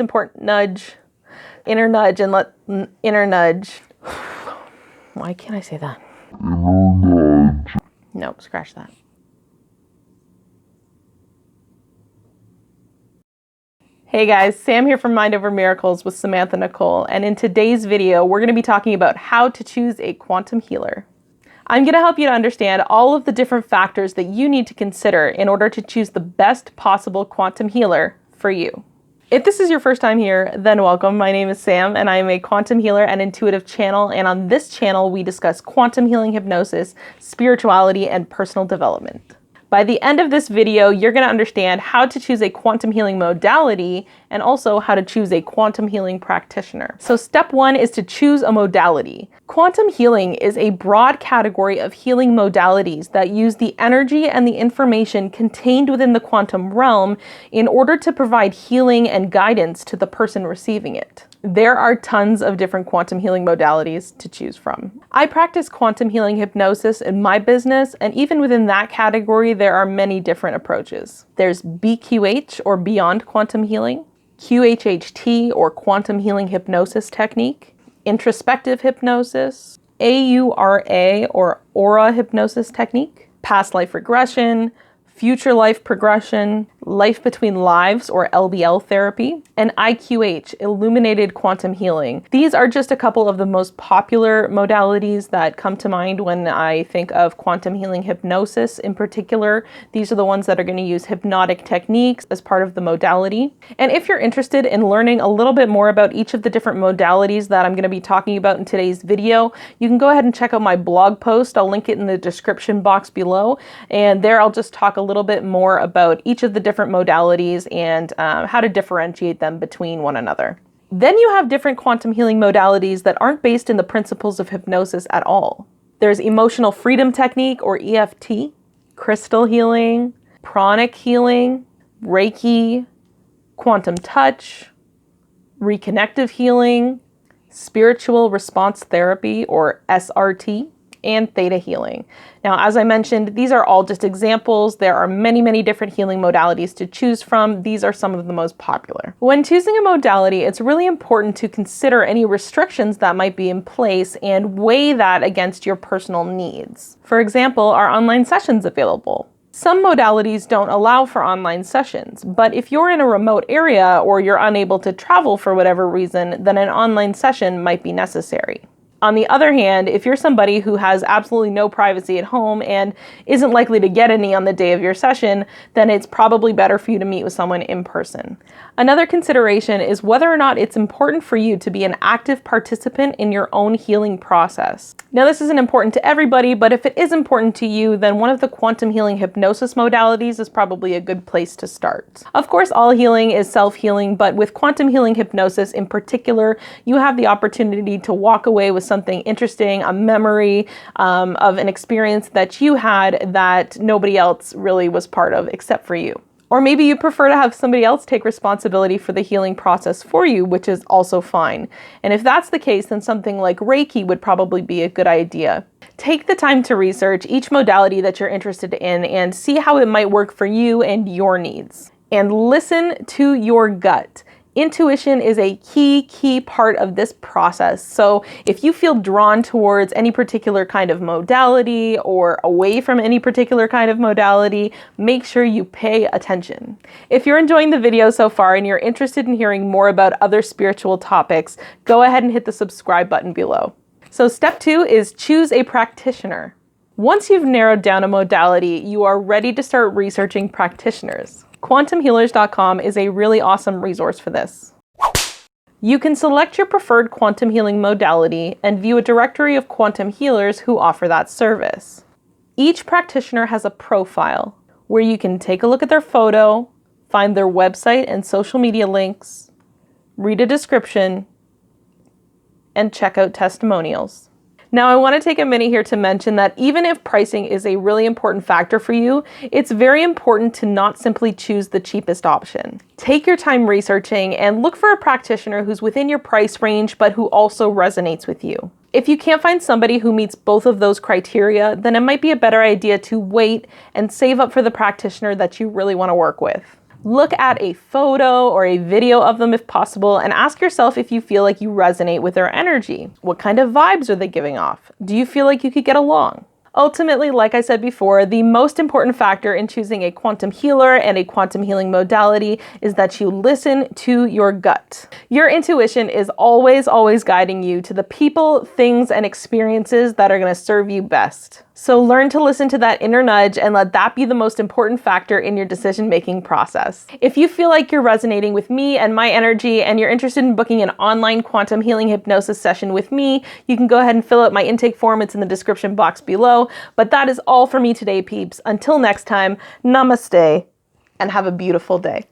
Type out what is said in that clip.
important nudge, inner nudge, and inner nudge. Why can't I say that? Inner nudge. Nope, scratch that. Hey guys, Sam here from Mind Over Miracles with Samantha Nicole, and in today's video, we're going to be talking about how to choose a quantum healer. I'm going to help you to understand all of the different factors that you need to consider in order to choose the best possible quantum healer for you. If this is your first time here, then welcome. My name is Sam, and I am a quantum healer and intuitive channel, and on this channel, we discuss quantum healing hypnosis, spirituality, and personal development. By the end of this video, you're going to understand how to choose a quantum healing modality and also how to choose a quantum healing practitioner. So step one is to choose a modality. Quantum healing is a broad category of healing modalities that use the energy and the information contained within the quantum realm in order to provide healing and guidance to the person receiving it. There are tons of different quantum healing modalities to choose from. I practice quantum healing hypnosis in my business, and even within that category, there are many different approaches. There's BQH, or Beyond Quantum Healing, QHHT, or Quantum Healing Hypnosis Technique, Introspective Hypnosis, AURA, or Aura Hypnosis Technique, Past Life Regression, Future Life Progression, Life Between Lives, or LBL therapy, and IQH, Illuminated Quantum Healing. These are just a couple of the most popular modalities that come to mind when I think of quantum healing hypnosis in particular. These are the ones that are going to use hypnotic techniques as part of the modality. And if you're interested in learning a little bit more about each of the different modalities that I'm going to be talking about in today's video, you can go ahead and check out my blog post. I'll link it in the description box below, and there I'll just talk a little bit more about each of the different modalities and how to differentiate them between one another. Then you have different quantum healing modalities that aren't based in the principles of hypnosis at all. There's emotional freedom technique, or EFT, crystal healing, pranic healing, Reiki, quantum touch, reconnective healing, spiritual response therapy, or SRT, and theta healing. Now, as I mentioned, these are all just examples. There are many, many different healing modalities to choose from. These are some of the most popular. When choosing a modality, it's really important to consider any restrictions that might be in place and weigh that against your personal needs. For example, are online sessions available? Some modalities don't allow for online sessions, but if you're in a remote area or you're unable to travel for whatever reason, then an online session might be necessary. On the other hand, if you're somebody who has absolutely no privacy at home and isn't likely to get any on the day of your session, then it's probably better for you to meet with someone in person. Another consideration is whether or not it's important for you to be an active participant in your own healing process. Now, this isn't important to everybody, but if it is important to you, then one of the quantum healing hypnosis modalities is probably a good place to start. Of course, all healing is self-healing, but with quantum healing hypnosis in particular, you have the opportunity to walk away with something interesting, a memory of an experience that you had that nobody else really was part of except for you. Or maybe you prefer to have somebody else take responsibility for the healing process for you, which is also fine. And if that's the case, then something like Reiki would probably be a good idea. Take the time to research each modality that you're interested in and see how it might work for you and your needs. And listen to your gut. Intuition is a key part of this process. So if you feel drawn towards any particular kind of modality or away from any particular kind of modality, make sure you pay attention. If you're enjoying the video so far and you're interested in hearing more about other spiritual topics, go ahead and hit the subscribe button below. So step 2 is choose a practitioner. Once you've narrowed down a modality, you are ready to start researching practitioners. QuantumHealers.com is a really awesome resource for this. You can select your preferred quantum healing modality and view a directory of quantum healers who offer that service. Each practitioner has a profile where you can take a look at their photo, find their website and social media links, read a description, and check out testimonials. Now, I want to take a minute here to mention that even if pricing is a really important factor for you, it's very important to not simply choose the cheapest option. Take your time researching and look for a practitioner who's within your price range, but who also resonates with you. If you can't find somebody who meets both of those criteria, then it might be a better idea to wait and save up for the practitioner that you really want to work with. Look at a photo or a video of them if possible and ask yourself if you feel like you resonate with their energy. What kind of vibes are they giving off? Do you feel like you could get along? Ultimately, like I said before, the most important factor in choosing a quantum healer and a quantum healing modality is that you listen to your gut. Your intuition is always guiding you to the people, things, and experiences that are going to serve you best. So learn to listen to that inner nudge and let that be the most important factor in your decision-making process. If you feel like you're resonating with me and my energy and you're interested in booking an online quantum healing hypnosis session with me, you can go ahead and fill out my intake form. It's in the description box below. But that is all for me today, peeps. Until next time, namaste and have a beautiful day.